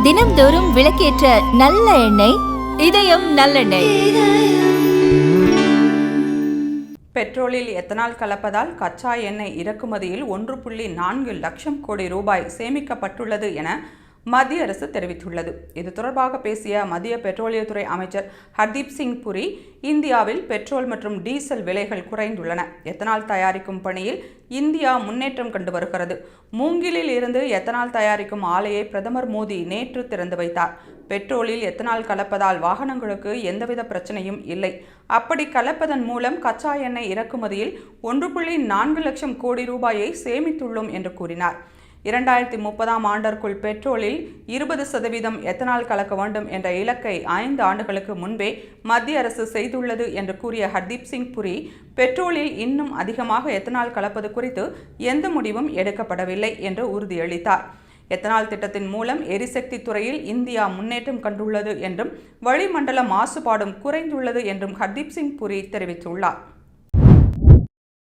தினம்தோறும் விளக்கேற்ற நல்ல எண்ணெய் இதயம் நல்லெண்ணெய். பெட்ரோலில் எத்தனால் கலப்பதால் கச்சா எண்ணெய் இறக்குமதியில் 1.4 லட்சம் கோடி ரூபாய் சேமிக்கப்பட்டுள்ளது என மத்திய அரசு தெரிவித்துள்ளது. இது தொடர்பாக பேசிய மத்திய பெட்ரோலியத்துறை அமைச்சர் ஹர்தீப் சிங் புரி, இந்தியாவில் பெட்ரோல் மற்றும் டீசல் விலைகள் குறைந்துள்ளன. எத்தனால் தயாரிக்கும் பணியில் இந்தியா முன்னேற்றம் கண்டு வருகிறது. மூங்கிலில் இருந்து எத்தனால் தயாரிக்கும் ஆலையை பிரதமர் மோடி நேற்று திறந்து வைத்தார். பெட்ரோலில் எத்தனால் கலப்பதால் வாகனங்களுக்கு எந்தவித பிரச்சனையும் இல்லை. அப்படி கலப்பதன் மூலம் கச்சா எண்ணெய் இறக்குமதியில் 1.4 லட்சம் கோடி ரூபாயை சேமித்துள்ளோம் என்று கூறினார். 2030ஆம் ஆண்டிற்குள் பெட்ரோலில் 20% எத்தனால் கலக்க வேண்டும் என்ற இலக்கை 5 ஆண்டுகளுக்கு முன்பே மத்திய அரசு செய்துள்ளது என்று கூறிய ஹர்தீப் சிங் புரி, பெட்ரோலில் இன்னும் அதிகமாக எத்தனால் கலப்பது குறித்து எந்த முடிவும் எடுக்கப்படவில்லை என்று உறுதியளித்தார். எத்தனால் திட்டத்தின் மூலம் எரிசக்தி துறையில் இந்தியா முன்னேற்றம் கண்டுள்ளது என்றும் வளிமண்டல மாசுபாடும் குறைந்துள்ளது என்றும் ஹர்தீப் சிங் புரி தெரிவித்துள்ளார்.